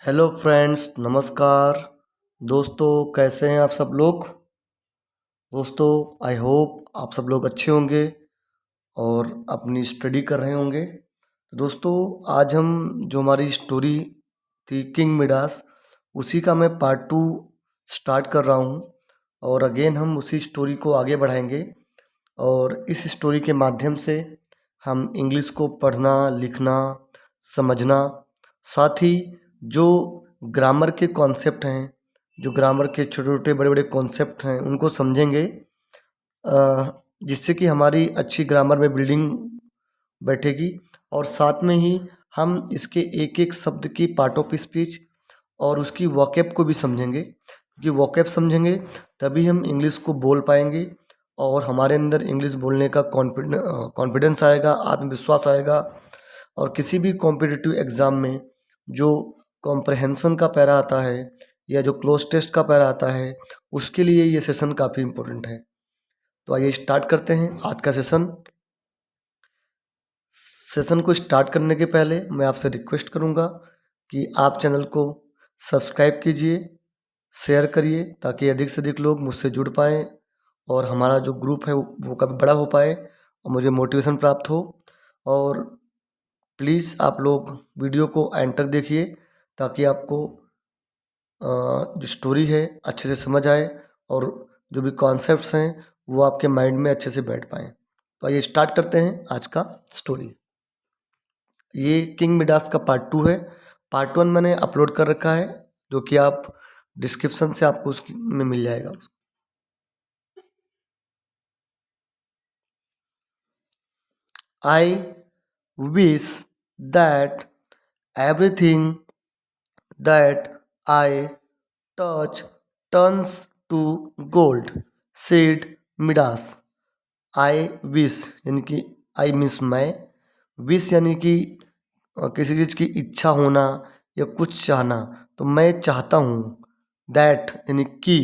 Hello friends, नमस्कार। दोस्तों, कैसे हैं आप सब लोग? दोस्तों, आई होप आप सब लोग अच्छे होंगे और अपनी स्टडी कर रहे होंगे। तो दोस्तों, आज हम जो हमारी स्टोरी थी किंग मिडास, उसी का मैं पार्ट 2 स्टार्ट कर रहा हूँ। और अगेन हम उसी स्टोरी को आगे बढ़ाएंगे और इस स्टोरी के माध्यम से हम इंग्लिश को पढ़ना, लिखना, समझना, साथ ही जो ग्रामर के कॉन्सेप्ट हैं, जो ग्रामर के छोटे छोटे बड़े बड़े कॉन्सेप्ट हैं, उनको समझेंगे, जिससे कि हमारी अच्छी ग्रामर में बिल्डिंग बैठेगी। और साथ में ही हम इसके एक एक शब्द की पार्ट ऑफ स्पीच और उसकी वोकैब को भी समझेंगे, क्योंकि वोकैब समझेंगे तभी हम इंग्लिश को बोल पाएंगे और हमारे अंदर इंग्लिश बोलने का कॉन्फिडेंस आएगा, आत्मविश्वास आएगा। और किसी भी कॉम्पिटिटिव एग्ज़ाम में जो कॉम्प्रहेंशन का पैरा आता है या जो क्लोज टेस्ट का पैरा आता है, उसके लिए ये सेशन काफ़ी इम्पोर्टेंट है। तो आइए स्टार्ट करते हैं आज का सेशन। सेशन को स्टार्ट करने के पहले मैं आपसे रिक्वेस्ट करूंगा कि आप चैनल को सब्सक्राइब कीजिए, शेयर करिए, ताकि अधिक से अधिक लोग मुझसे जुड़ पाएँ और हमारा जो ग्रुप है वो काफ़ी बड़ा हो पाए और मुझे मोटिवेशन प्राप्त हो। और प्लीज़ आप लोग वीडियो को एंड तक देखिए, ताकि आपको जो स्टोरी है अच्छे से समझ आए और जो भी कॉन्सेप्ट्स हैं वो आपके माइंड में अच्छे से बैठ पाएँ। तो आइए स्टार्ट करते हैं आज का स्टोरी। ये किंग मिडास का पार्ट 2 है। पार्ट 1 मैंने अपलोड कर रखा है, जो कि आप डिस्क्रिप्शन से आपको उसकी में मिल जाएगा। I wish that everything that I touch turns to gold, said Midas. I wish यानी कि आई मीन्स मैं, विश यानी कि किसी चीज़ की इच्छा होना या कुछ चाहना, तो मैं चाहता हूँ। दैट यानी कि,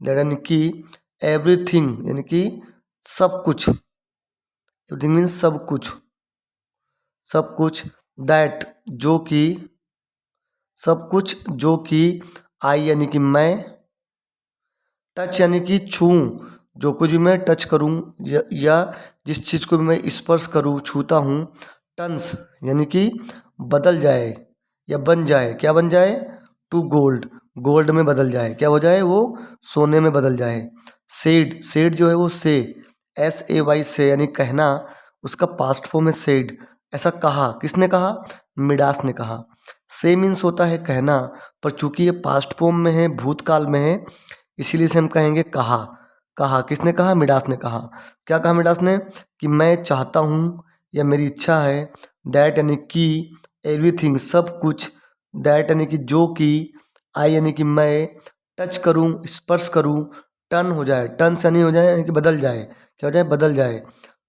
दैट यानी कि, एवरीथिंग यानी कि सब कुछ, एवरीथिंग मीन्स सब कुछ, सब कुछ, दैट जो कि, सब कुछ जो कि, आई यानी कि मैं, टच यानी कि छूऊं, जो कुछ भी मैं टच करूं या जिस चीज़ को भी मैं स्पर्श करूं, छूता हूं। टन्स यानी कि बदल जाए या बन जाए, क्या बन जाए? टू गोल्ड, गोल्ड में बदल जाए, क्या हो जाए? वो सोने में बदल जाए। सेड, सेड जो है वो से, SAY से यानी कहना, उसका पास्ट फॉर्म है सेड। ऐसा कहा, किसने कहा? मिडास ने कहा। से मीन्स होता है कहना, पर चूंकि ये पास्ट फॉर्म में है, भूतकाल में है, इसीलिए से हम कहेंगे कहा। कहा किसने कहा? मिडास ने कहा। क्या कहा मिडास ने? कि मैं चाहता हूँ या मेरी इच्छा है। दैट यानी कि, एवरीथिंग सब कुछ, दैट यानी कि जो कि, आई यानी कि मैं, टच करूँ, स्पर्श करूँ, टर्न हो जाए, टर्न से नहीं हो जाए यानी कि बदल जाए, क्या हो जाए? बदल जाए,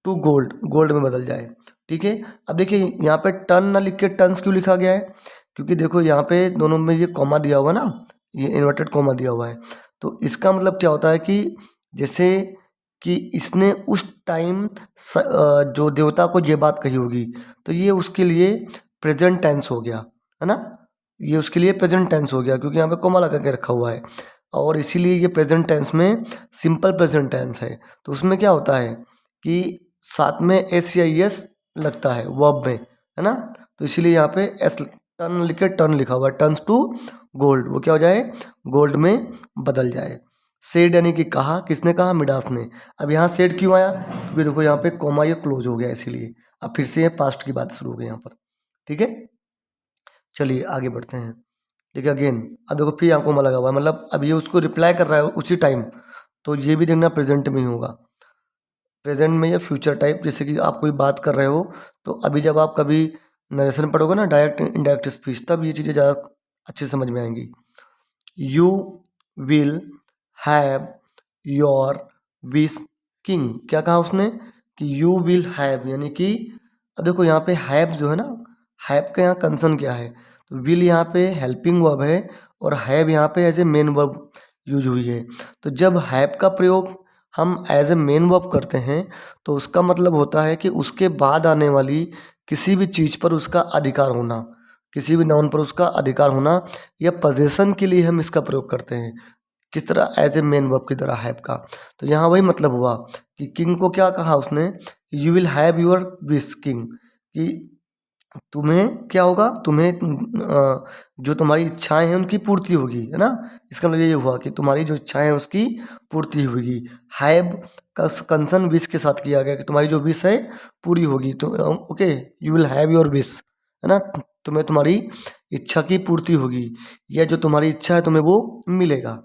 टू गोल्ड, गोल्ड में बदल जाए। ठीक है। अब देखिए यहाँ पे टर्न ना लिख के टर्न्स क्यों लिखा गया है? क्योंकि देखो यहाँ पे दोनों में ये कॉमा दिया हुआ ना, ये इन्वर्टेड कॉमा दिया हुआ है। तो इसका मतलब क्या होता है कि जैसे कि इसने उस टाइम जो देवता को ये बात कही होगी, तो ये उसके लिए प्रेजेंट टेंस हो गया, है ना? ये उसके लिए प्रेजेंट टेंस हो गया, क्योंकि यहाँ पे कोमा लगा के रखा हुआ है और इसीलिए ये प्रेजेंट टेंस में सिंपल प्रेजेंट टेंस है। तो उसमें क्या होता है कि साथ में एस या एस लगता है वर्ब में, है ना? तो इसीलिए यहाँ पे एस, टर्न लिख के टर्न लिखा हुआ है, टर्न्स टू गोल्ड, वो क्या हो जाए? गोल्ड में बदल जाए। सेड यानी कि कहा, किसने कहा? मिडास ने। अब यहाँ सेड क्यों आया? क्योंकि देखो यहाँ पे कॉमा ये क्लोज हो गया, इसीलिए अब फिर से ये पास्ट की बात शुरू हो गई यहाँ पर। ठीक है, चलिए आगे बढ़ते हैं। देखिए अगेन, अब देखो फिर यहाँ कॉमा लगा हुआ है, मतलब अब ये उसको रिप्लाई कर रहा है उसी टाइम, तो ये भी देखना प्रेजेंट में ही होगा, प्रेजेंट में या फ्यूचर टाइप। जैसे कि आप कोई बात कर रहे हो, तो अभी जब आप कभी नरेशन पढ़ोगे ना, डायरेक्ट इनडायरेक्ट स्पीच, तब ये चीज़ें ज़्यादा अच्छे से समझ में आएंगी। You will have your wish king, क्या कहा उसने? कि यू विल हैव यानी कि, अब देखो यहाँ पे हैव जो है ना, हैव का यहाँ कंसर्न क्या है? तो विल यहाँ पे हेल्पिंग वर्ब है और हैव यहाँ पे as a main verb use हुई है। तो जब हैव का प्रयोग हम एज ए मेन वर्ब करते हैं, तो उसका मतलब होता है कि उसके बाद आने वाली किसी भी चीज़ पर उसका अधिकार होना। किसी भी नाउन पर उसका अधिकार होना, या पोजेशन के लिए हम इसका प्रयोग करते हैं। किस तरह? एज ए मेन वर्ब की तरह हैव का। तो यहाँ वही मतलब हुआ कि किंग को क्या कहा उसने, you will have your wish king, कि तुम्हें क्या होगा, तुम्हें जो तुम्हारी इच्छाएं हैं उनकी पूर्ति होगी, है ना। इसका मतलब ये हुआ कि तुम्हारी जो इच्छाएं हैं उसकी पूर्ति होगी। हैव का कंसर्न विश के साथ किया गया कि तुम्हारी जो विश है पूरी होगी। तो okay, you will have your wish, है ना, तुम्हें तुम्हारी इच्छा की पूर्ति होगी, या जो तुम्हारी इच्छा है तुम्हें वो मिलेगा।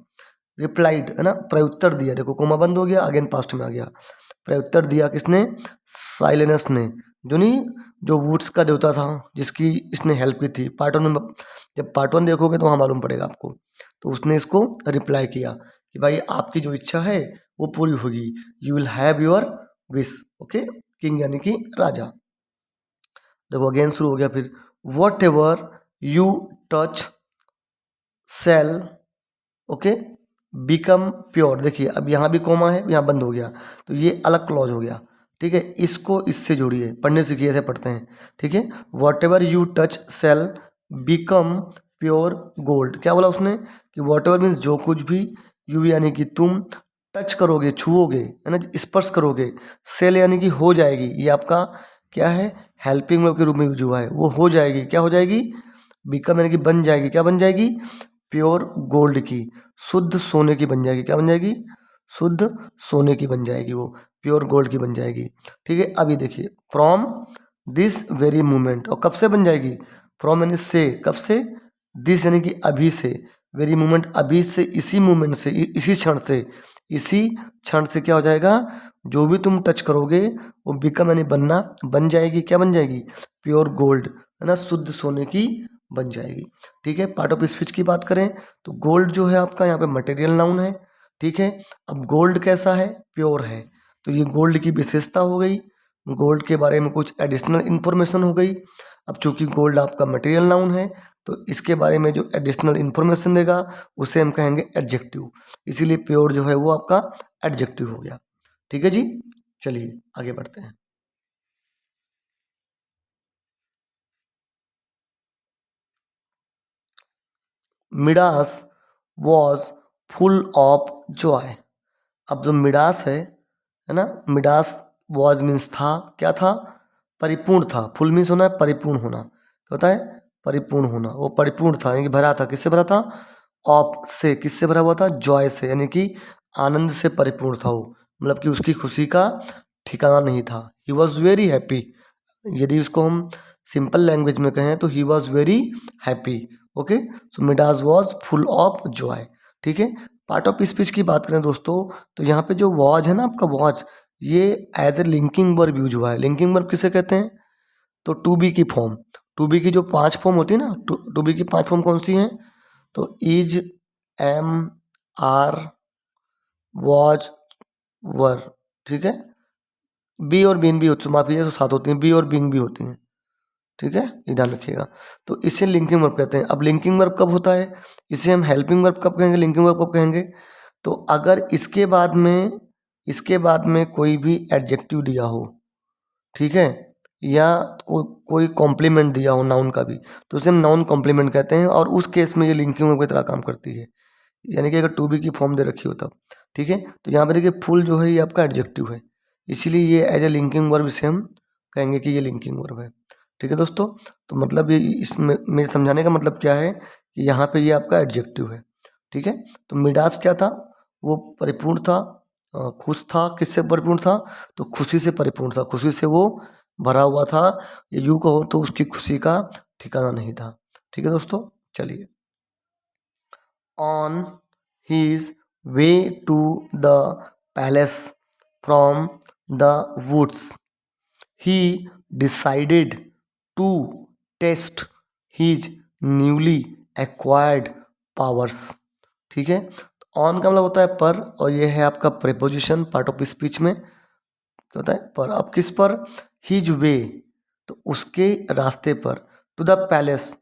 रिप्लाइड, है ना, प्रत्युत्तर दिया। देखो कोमा बंद हो गया, अगेन पास्ट में आ गया। प्रत्युत्तर दिया किसने? साइलेनस ने, जो नहीं, जो वुड्स का देवता था जिसकी इसने हेल्प की थी। पार्ट वन में, जब पार्ट वन देखोगे तो वहाँ मालूम पड़ेगा आपको। तो उसने इसको रिप्लाई किया कि भाई आपकी जो इच्छा है वो पूरी होगी, you will have your wish. Okay, king यानी कि राजा। देखो अगेन शुरू हो गया फिर, whatever you touch shall, okay, become pure. देखिए अब यहाँ भी कोमा है, यहाँ बंद हो गया, तो ये अलग क्लॉज हो गया। ठीक है, इसको इससे जोड़िए, पढ़ने सीखिए, ऐसे पढ़ते हैं। ठीक है, whatever you touch shall become pure gold. क्या बोला उसने कि वॉट एवर मीन्स जो कुछ भी, यू यानी कि तुम, टच करोगे, छुओगे, है ना, स्पर्श करोगे, सेल यानी कि हो जाएगी। ये आपका क्या है, हेल्पिंग वर्ब के रूप में यूज हुआ है। वो हो जाएगी, क्या हो जाएगी? बिकम यानी कि बन जाएगी। क्या बन जाएगी? प्योर गोल्ड की, शुद्ध सोने की बन जाएगी। क्या बन जाएगी? शुद्ध सोने की बन जाएगी, वो प्योर गोल्ड की बन जाएगी। ठीक है, अभी देखिए, फ्रॉम दिस वेरी मोमेंट, और कब से बन जाएगी? फ्रॉम यानी से, कब से? दिस यानी कि अभी से, वेरी मोमेंट अभी से, इसी मोमेंट से, इसी क्षण से, इसी क्षण से क्या हो जाएगा? जो भी तुम टच करोगे वो बिकम यानी बनना, बन जाएगी। क्या बन जाएगी? प्योर गोल्ड, है ना, शुद्ध सोने की बन जाएगी। ठीक है, पार्ट ऑफ स्पीच की बात करें तो गोल्ड जो है आपका यहाँ पे मटेरियल नाउन है। ठीक है, अब गोल्ड कैसा है? प्योर है, तो ये गोल्ड की विशेषता हो गई, गोल्ड के बारे में कुछ एडिशनल इन्फॉर्मेशन हो गई। अब चूंकि गोल्ड आपका मटेरियल नाउन है तो इसके बारे में जो एडिशनल इन्फॉर्मेशन देगा उसे हम कहेंगे एडजेक्टिव, इसीलिए प्योर जो है वो आपका एडजेक्टिव हो गया। ठीक है जी, चलिए आगे बढ़ते हैं। Midas was full of Joy. अब जो मिडास है ना, मिडास वॉज मीन्स था, क्या था? परिपूर्ण था। फुल मीन्स होना है परिपूर्ण होना, क्या होता है? परिपूर्ण होना। वो परिपूर्ण था यानी कि भरा था, किससे भरा था? ऑफ से, किससे भरा हुआ था? जॉय से, यानी कि आनंद से परिपूर्ण था वो, मतलब कि उसकी खुशी का ठिकाना नहीं था। ही वॉज वेरी हैप्पी, यदि इसको हम सिंपल लैंग्वेज में कहें तो he was very happy. Okay, so Midas was full of Joy. ठीक है, पार्ट ऑफ स्पीच की बात करें दोस्तों, तो यहाँ पे जो वॉज है ना आपका, वॉज, ये as a linking verb use हुआ है। लिंकिंग वर्ब किसे कहते हैं? तो टू बी की फॉर्म, टू बी की जो 5 फॉर्म होती है ना, टू बी की 5 फॉर्म कौन सी हैं? तो इज, एम, आर, वॉज, वर। ठीक है, बी और बीन भी होती, माफी है, तो 7 होती हैं, बी और बींग भी होती हैं। ठीक है, ये ध्यान रखिएगा। तो इसे लिंकिंग वर्ब कहते हैं। अब लिंकिंग वर्ब कब होता है? इसे हम हेल्पिंग वर्ब कब कहेंगे, लिंकिंग वर्ब कब कहेंगे? तो अगर इसके बाद में कोई भी एडजेक्टिव दिया हो, ठीक है, या कोई कॉम्प्लीमेंट दिया हो नाउन का भी, तो उसे हम नाउन कॉम्प्लीमेंट कहते हैं, और उस केस में ये लिंकिंग वर्ब की तरह काम करती है। यानी कि अगर टू बी की फॉर्म दे रखी हो तब। ठीक है, तो यहाँ पे देखिए फुल जो है ये आपका एडजेक्टिव है, इसीलिए ये एज ए लिंकिंग वर्ब इसे हम कहेंगे कि ये लिंकिंग वर्ब है। ठीक है दोस्तों, तो मतलब ये इसमें मेरे समझाने का मतलब क्या है कि यहाँ पे ये आपका एडजेक्टिव है। ठीक है, तो मिडास क्या था? वो परिपूर्ण था, खुश था। किससे परिपूर्ण था? तो खुशी से परिपूर्ण था, खुशी से वो भरा हुआ था। ये यूँ कहो तो उसकी खुशी का ठिकाना नहीं था। ठीक है दोस्तों, चलिए। On his way to the palace from the woods, he decided to test his newly acquired powers। ठीक है, ऑन का मतलब होता है पर, और ये है आपका प्रेपोजिशन पार्ट ऑफ स्पीच में, क्या होता है? पर। अब किस पर? हिज वे, तो उसके रास्ते पर, टू द पैलेस,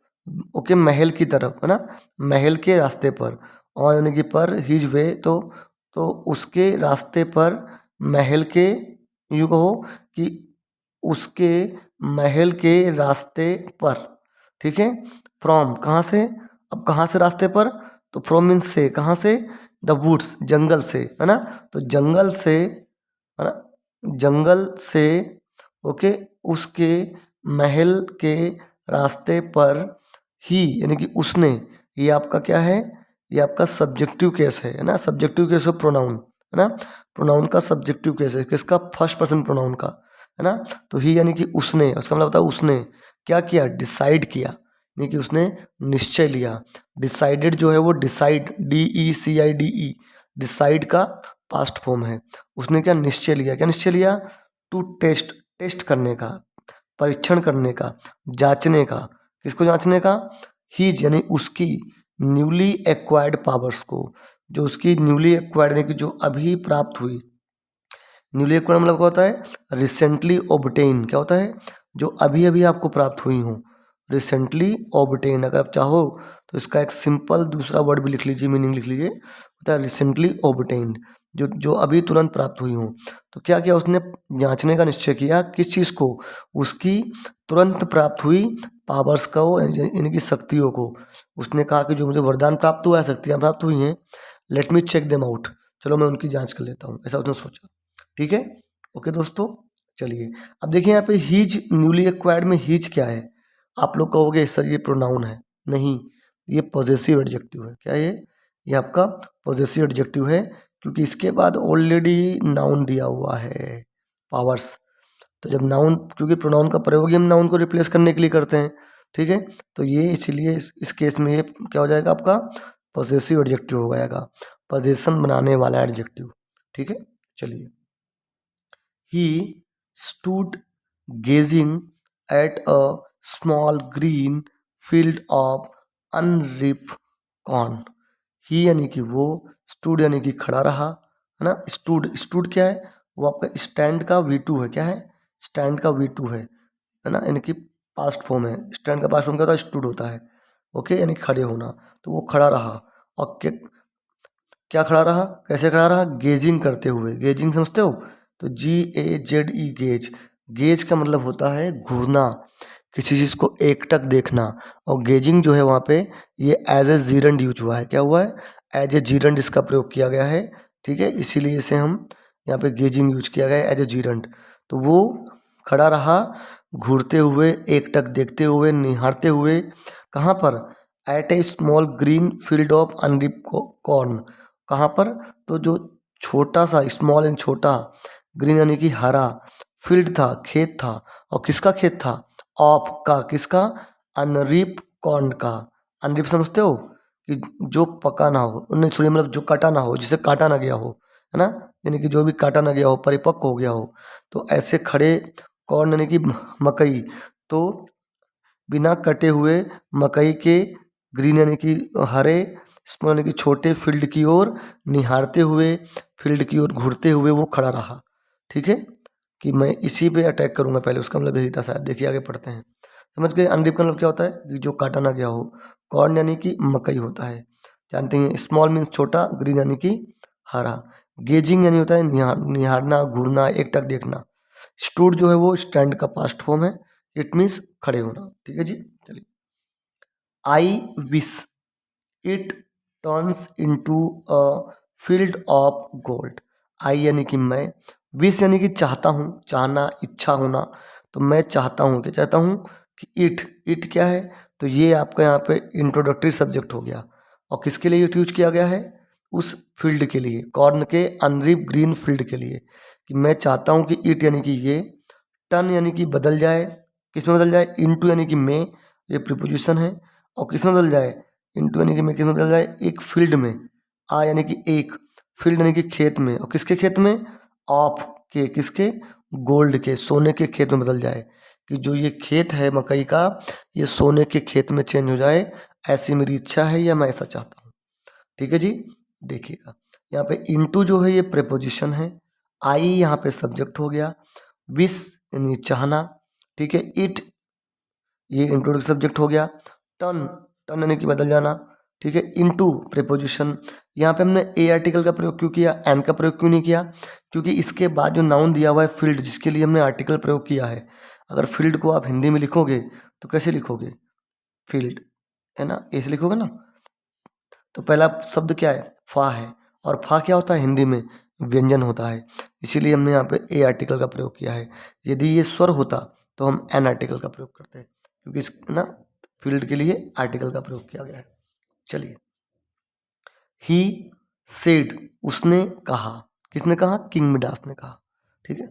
ओके, महल की तरफ, है ना, महल के रास्ते पर। और यानी कि पर, हिज वे, तो उसके रास्ते पर, महल के, यूँ कहो कि उसके महल के रास्ते पर, ठीक है। फ्रॉम कहाँ से, अब कहाँ से रास्ते पर, तो फ्रॉम मीन्स से, कहाँ से, द वुड्स जंगल से, है ना। तो जंगल से, है ना, जंगल से, ओके, उसके महल के रास्ते पर ही, यानी कि उसने, ये आपका क्या है, ये आपका सब्जेक्टिव केस है ना। सब्जेक्टिव केस ऑफ प्रोनाउन, है ना। प्रोनाउन का सब्जेक्टिव केस है, किसका, फर्स्ट पर्सन प्रोनाउन का, है ना। तो ही यानी कि उसने, उसका मतलब होता है उसने क्या किया, डिसाइड किया, यानी कि उसने निश्चय लिया। डिसाइडेड जो है वो डिसाइड, DECIDE, डिसाइड का पास्ट फॉर्म है। उसने क्या निश्चय लिया, क्या निश्चय लिया, टू टेस्ट, टेस्ट करने का, परीक्षण करने का, जांचने का, किसको जांचने का, हीज यानी उसकी न्यूली एक्वायर्ड पावर्स को, जो उसकी न्यूली एक्वायर्ड यानी कि जो अभी प्राप्त हुई, न्यूली एक्वायर्ड मतलब क्या होता है, रिसेंटली ओबटेन, क्या होता है, जो अभी अभी आपको प्राप्त हुई हो, रिसेंटली ओबटेन। अगर आप चाहो तो इसका एक सिंपल दूसरा वर्ड भी लिख लीजिए, मीनिंग लिख लीजिए, होता है रिसेंटली ओबटेन्ड, जो जो अभी तुरंत प्राप्त हुई हो। तो क्या किया उसने, जांचने का निश्चय किया, किस चीज़ को, उसकी तुरंत प्राप्त हुई पावर्स को, यानी कि शक्तियों को। उसने कहा कि जो मुझे वरदान प्राप्त हुआ है, शक्तियाँ प्राप्त हुई हैं, let me check them out, चलो मैं उनकी जांच कर लेता हूँ, ऐसा उसने सोचा। ठीक है, ओके दोस्तों। चलिए अब देखिए यहाँ पे हीज, न्यूली एक्वायर्ड में हीज क्या है। आप लोग कहोगे सर ये प्रोनाउन है, नहीं, ये पॉजेसिव एडजेक्टिव है। क्या ये आपका पॉजेसिव एडजेक्टिव है, क्योंकि इसके बाद ऑलरेडी नाउन दिया हुआ है, पावर्स। तो जब नाउन, क्योंकि प्रोनाउन का प्रयोग ही हम नाउन को रिप्लेस करने के लिए करते हैं, ठीक है। तो ये इसीलिए इस केस में ये क्या हो जाएगा, आपका पॉजेसिव एडजेक्टिव हो जाएगा, पॉजेशन बनाने वाला एडजेक्टिव। ठीक है, चलिए। He stood gazing at a small green field of unripe corn. ही यानी कि वो, स्टूड यानी कि खड़ा रहा, है ना। स्टूड, स्टूड क्या है, वो आपका स्टैंड का V2 है। क्या है, स्टैंड का V2 है ना, यानी कि पास्ट फॉर्म है। स्टैंड का पास्ट फॉर्म क्या होता है, स्टूड होता है, ओके, यानी खड़े होना। तो वो खड़ा रहा, और क्या खड़ा रहा, कैसे खड़ा रहा, गेजिंग करते हुए। गेजिंग समझते हो, तो GAZE, गेज, गेज का मतलब होता है घूरना, किसी चीज़ को एकटक देखना। और गेजिंग जो है वहाँ पे ये एज ए जीरंड यूज हुआ है। क्या हुआ है, एज ए जीरंड इसका प्रयोग किया गया है। ठीक है, इसीलिए इसे हम यहाँ पे गेजिंग यूज किया गया है, एज ए जीरंड। तो वो खड़ा रहा, घूरते हुए, एकटक देखते हुए, निहारते हुए, कहाँ पर, at a small green field of unripe corn. कहाँ पर, तो जो छोटा सा, स्मॉल एंड छोटा, ग्रीन यानी कि हरा, फील्ड था, खेत था, और किसका खेत था, ऑफ का, किसका, अनरिप कॉर्न का। अनरिप समझते हो, कि जो पका ना हो, उन्हें सॉरी मतलब जो कटा ना हो, जिसे काटा ना गया हो, है ना, यानी कि जो भी काटा ना गया हो, परिपक्व हो गया हो। तो ऐसे खड़े, कॉर्न यानी कि मकई, तो बिना कटे हुए मकई के, ग्रीन यानी कि हरे, स्मॉल यानी कि छोटे फील्ड की ओर निहारते हुए, फील्ड की ओर घूरते हुए वो खड़ा रहा। ठीक है, कि मैं इसी पे अटैक करूंगा पहले, उसका मतलब यही था शायद। देखिए आगे पढ़ते हैं, समझ गए। अनडिप का मतलब क्या होता है, कि जो काटा ना गया हो। कॉर्न यानी कि मकई होता है, जानते हैं। स्मॉल मीन्स छोटा, ग्रीन यानी कि हरा। गेजिंग यानी होता है निहारना, घूरना, एकटक देखना। स्टूड जो है वो स्टैंड का पास्ट फॉर्म है, इट मीन्स खड़े होना। ठीक है जी, चलिए। I wish it turns into a field of gold. I यानी कि मैं, विश यानी कि चाहता हूँ, चाहना, इच्छा होना। तो मैं चाहता हूँ, क्या चाहता हूँ, कि इट क्या है, तो ये आपका यहाँ पे इंट्रोडक्टरी सब्जेक्ट हो गया। और किसके लिए इट यूज किया गया है, उस फील्ड के लिए, कॉर्न के अनरिप ग्रीन फील्ड के लिए। कि मैं चाहता हूँ कि इट यानी कि ये, टर्न यानी कि बदल जाए, किस में बदल जाए, इनटू यानी कि में, ये प्रीपोजिशन है। और किस में बदल जाए, इनटू यानी कि में, किस में बदल जाए, एक फील्ड में। आ यानी कि एक, फील्ड यानी कि खेत में, और किसके खेत में, ऑफ के, किसके, गोल्ड के, सोने के खेत में बदल जाए। कि जो ये खेत है मकई का, ये सोने के खेत में चेंज हो जाए, ऐसी मेरी इच्छा है, या मैं ऐसा चाहता हूँ। ठीक है जी, देखिएगा यहाँ पे इनटू जो है ये प्रेपोजिशन है, आई यहाँ पे सब्जेक्ट हो गया, विश यानी चाहना, ठीक है, इट ये इंट्रोडक्टिव सब्जेक्ट हो गया, टर्न, टर्न यानी कि बदल जाना, ठीक है, इनटू प्रीपोजिशन। यहाँ पे हमने ए आर्टिकल का प्रयोग क्यों किया, एन का प्रयोग क्यों नहीं किया, क्योंकि इसके बाद जो नाउन दिया हुआ है फील्ड, जिसके लिए हमने आर्टिकल प्रयोग किया है, अगर फील्ड को आप हिंदी में लिखोगे तो कैसे लिखोगे, फील्ड, है ना, ऐसे लिखोगे ना। तो पहला शब्द क्या है, फा है, और फा क्या होता है हिंदी में, व्यंजन होता है, इसीलिए हमने यहाँ पे ए आर्टिकल का प्रयोग किया है। यदि ये स्वर होता तो हम एन आर्टिकल का प्रयोग करते हैं, क्योंकि इस ना फील्ड के लिए आर्टिकल का प्रयोग किया गया है। चलिए, ही सेड, उसने कहा, किसने कहा, किंग मिडास ने कहा, ठीक है।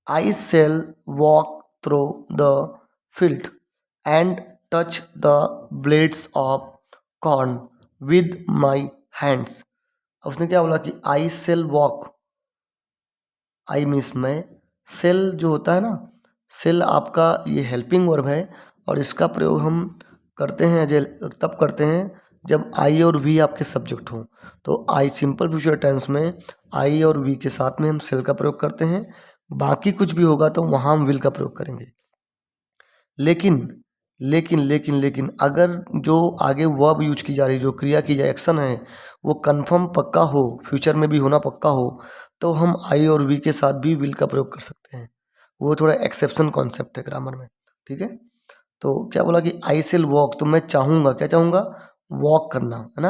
I shall walk through the field and touch the blades of corn with my hands. उसने क्या बोला कि I shall walk, I means मैं, सेल जो होता है ना, सेल आपका ये हेल्पिंग वर्ब है, और इसका प्रयोग हम करते हैं तब करते हैं जब आई और वी आपके सब्जेक्ट हों। तो आई सिंपल फ्यूचर टेंस में आई और वी के साथ में हम सेल का प्रयोग करते हैं, बाकी कुछ भी होगा तो वहाँ हम विल का प्रयोग करेंगे। लेकिन लेकिन लेकिन लेकिन अगर जो आगे वर्ब यूज की जा रही, जो क्रिया की जाए, एक्शन है, वो कंफर्म पक्का हो, फ्यूचर में भी होना पक्का हो, तो हम आई और वी के साथ भी विल का प्रयोग कर सकते हैं। वो थोड़ा एक्सेप्शन कॉन्सेप्ट है ग्रामर में, ठीक है। तो क्या बोला कि आई सेल वॉक, तो मैं चाहूँगा, क्या चाहूँगा, वॉक करना, है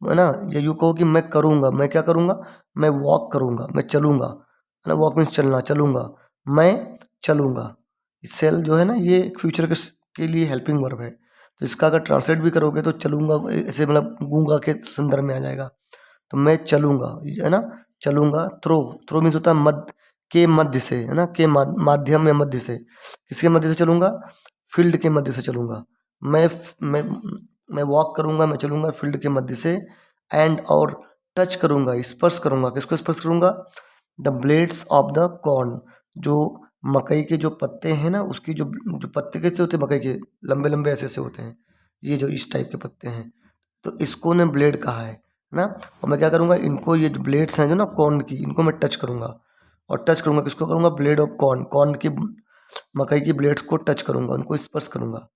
ना, या यूँ कहो कि मैं करूँगा, मैं क्या करूँगा, मैं वॉक करूँगा, मैं चलूँगा, है ना, वॉक मीन्स चलना, चलूँगा, मैं चलूँगा। सेल जो है ना, ये फ्यूचर के लिए हेल्पिंग वर्ब है, तो इसका अगर ट्रांसलेट भी करोगे तो चलूँगा ऐसे मतलब गूंगा के संदर्भ में आ जाएगा। तो मैं चलूँगा, है ना, चलूँगा, थ्रो, थ्रो मीन्स होता है मध्य, के मध्य से, है ना, के माध्यम या मध्य से, किसके मध्य से चलूँगा, फील्ड के मध्य से चलूँगा। मैं मैं वॉक करूँगा, मैं चलूँगा फील्ड के मध्य से, एंड और टच करूँगा, स्पर्श करूँगा, किसको स्पर्श करूँगा, the blades of the corn, जो मकई के जो पत्ते हैं ना, उसकी जो जो पत्ते कैसे होते हैं मकई के, लंबे लंबे ऐसे ऐसे होते हैं, ये जो इस टाइप के पत्ते हैं, तो इसको ने ब्लेड कहा है ना। और मैं क्या करूँगा, इनको, ये जो ब्लेड्स हैं जो ना कॉर्न की, इनको मैं टच करूँगा, और टच करूँगा, किसको करूँगा, ब्लेड ऑफ कॉर्न, कॉर्न की, मकई की ब्लेड्स को टच करूँगा, उनको स्पर्श करूँगा,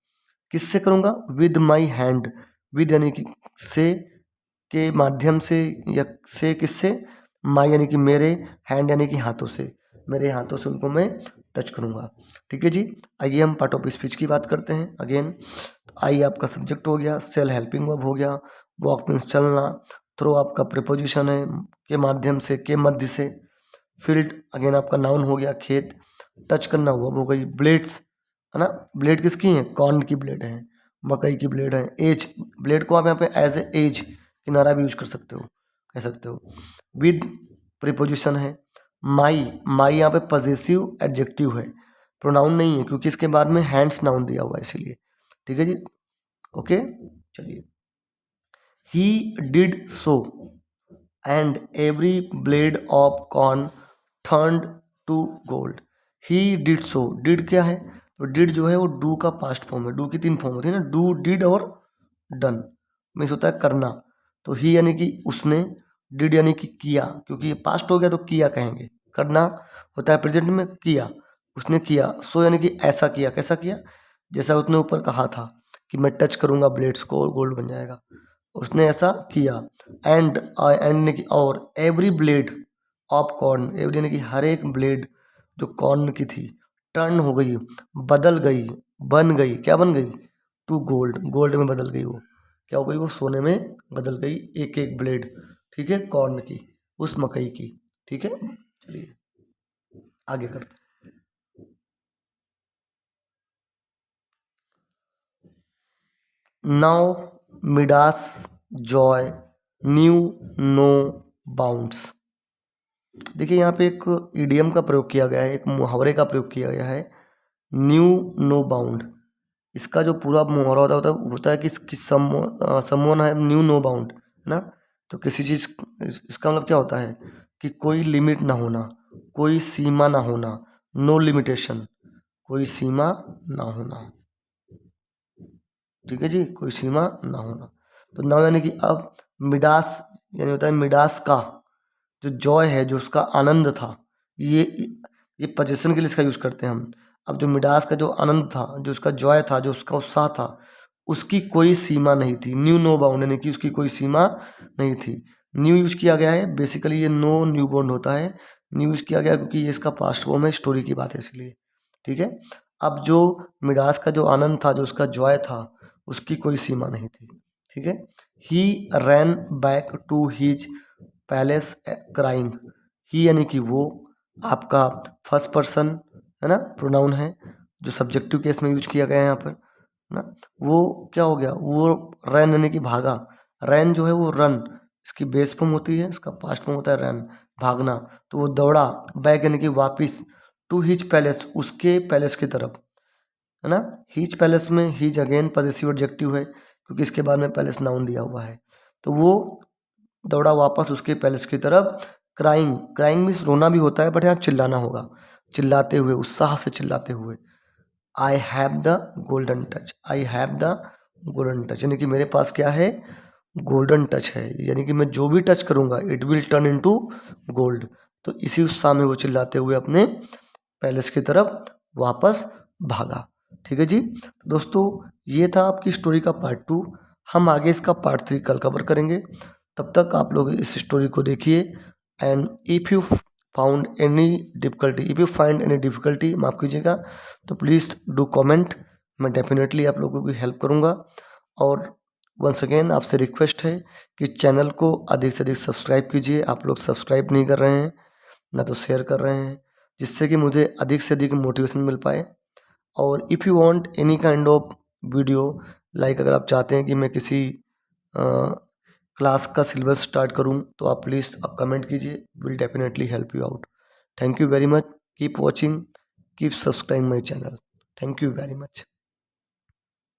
किससे करूँगा, विद माई हैंड, विद यानी कि से, के माध्यम से, या से किससे, माई यानी कि मेरे, हैंड यानी कि हाथों से, मेरे हाथों से उनको मैं टच करूँगा, ठीक है जी। आइए हम पार्ट ऑफ स्पीच की बात करते हैं अगेन। तो आई आपका सब्जेक्ट हो गया, सेल हेल्पिंग वर्ब हो गया, वॉक मीन्स चलना, थ्रो आपका प्रीपोजिशन है, के माध्यम से, के मध्य से, फील्ड अगेन आपका नाउन हो गया, खेत, टच करना वर्ब हो गई, ब्लेड्स, है ना, ब्लेड किसकी हैं, कॉर्न की ब्लेड है, मकई की ब्लेड है, एज, ब्लेड को आप यहाँ पे एज ए एज किनारा भी यूज कर सकते हो, कह सकते हो। विद प्रीपोजिशन है, माई, माई यहाँ पे पजेसिव एडजेक्टिव है, प्रोनाउन नहीं है, क्योंकि इसके बाद में हैंड्स नाउन दिया हुआ है इसीलिए, ठीक है जी, ओके। चलिए, he did so and every blade of corn turned to gold. He did so, did क्या है, तो डिड जो है वो डू का पास्ट फॉर्म है, डू की 3 फॉर्म होती है ना, डू, डिड और डन, मीन्स होता है करना। तो ही यानी कि उसने, डिड यानी कि किया, क्योंकि ये पास्ट हो गया तो किया कहेंगे, करना होता है प्रेजेंट में, किया, उसने किया, सो यानी कि ऐसा किया, कैसा किया, जैसा उसने ऊपर कहा था कि मैं टच करूंगा ब्लेड्स को और गोल्ड बन जाएगा, उसने ऐसा किया। एंड, एंड ने की, और every blade of corn, every यानी कि हर एक ब्लेड जो कॉर्न की थी, टर्न हो गई, बदल गई, बन गई, क्या बन गई, टू गोल्ड, गोल्ड में बदल गई, वो क्या हो गई, वो सोने में बदल गई, एक एक ब्लेड, ठीक है, कॉर्न की, उस मकई की, ठीक है। चलिए आगे करते हैं। Now Midas joy knew no bounds. देखिए यहाँ पे एक इडियम का प्रयोग किया गया है, एक मुहावरे का प्रयोग किया गया है, न्यू नो बाउंड। इसका जो पूरा मुहावरा होता है कि समवन है न्यू नो बाउंड, है ना। तो किसी चीज़, इसका मतलब क्या होता है कि कोई लिमिट ना होना, कोई सीमा ना होना, नो लिमिटेशन, कोई सीमा ना होना, ठीक है जी, कोई सीमा ना होना। तो नाउ यानी कि अब मिडास यानी होता है मिडास का जो जॉय है, जो उसका आनंद था, ये ये पोजीशन के लिए इसका यूज करते हैं हम। अब जो मिडास का जो आनंद था, जो उसका जॉय था, जो उसका उत्साह था, उसकी कोई सीमा नहीं थी, न्यू नो बाउंड यानी कि उसकी कोई सीमा नहीं थी। न्यू यूज किया गया है, बेसिकली ये नो न्यू बाउंड होता है, न्यू यूज किया गया क्योंकि ये इसका पास्ट फॉर्म है, स्टोरी की बात है इसलिए, ठीक है। अब जो मिडास का जो आनंद था, जो उसका जॉय था, उसकी कोई सीमा नहीं थी। ठीक है। He ran back to his palace crying. He यानी कि वो आपका फर्स्ट पर्सन है ना, प्रोनाउन है जो सब्जेक्टिव केस में यूज किया गया है यहाँ पर ना। वो क्या हो गया, वो रन यानी कि भागा। रन जो है वो रन, इसकी बेस फॉर्म होती है, इसका पास्ट फॉर्म होता है रन, भागना। तो वो दौड़ा, बैक यानी कि वापिस, टू हिज पैलेस, उसके पैलेस की तरफ, है ना। हिज पैलेस में हिज अगेन पजेसिव एडजेक्टिव है क्योंकि इसके बाद में पैलेस नाउन दिया हुआ है। तो वो दौड़ा वापस उसके पैलेस की तरफ। क्राइंग, क्राइंग मीन्स रोना भी होता है बट यहाँ चिल्लाना होगा, चिल्लाते हुए, उत्साह से चिल्लाते हुए। I have the golden touch, I have the golden touch यानी कि मेरे पास क्या है, गोल्डन टच है, यानी कि मैं जो भी टच करूँगा it will turn into gold. तो इसी उत्साह में वो चिल्लाते हुए अपने पैलेस की तरफ वापस भागा। ठीक है जी। दोस्तों ये था आपकी स्टोरी का पार्ट 2। हम आगे इसका पार्ट 3 कल कवर करेंगे। तब तक आप लोग इस स्टोरी को देखिए। And if you find any difficulty, माफ़ कीजिएगा, तो प्लीज़ डू कमेंट। मैं डेफिनेटली आप लोगों की हेल्प करूँगा। और वंस अगेन आपसे रिक्वेस्ट है कि चैनल को अधिक से अधिक सब्सक्राइब कीजिए। आप लोग सब्सक्राइब नहीं कर रहे हैं, ना तो शेयर कर रहे हैं, जिससे कि मुझे अधिक से अधिक मोटिवेशन मिल पाए। और if you want any kind of video, like अगर आप चाहते हैं कि मैं किसी क्लास का सिलेबस स्टार्ट करूं, तो आप प्लीज़ आप कमेंट कीजिए, will definitely help you out. Thank you very much, keep watching, keep subscribing my channel. Thank you very much.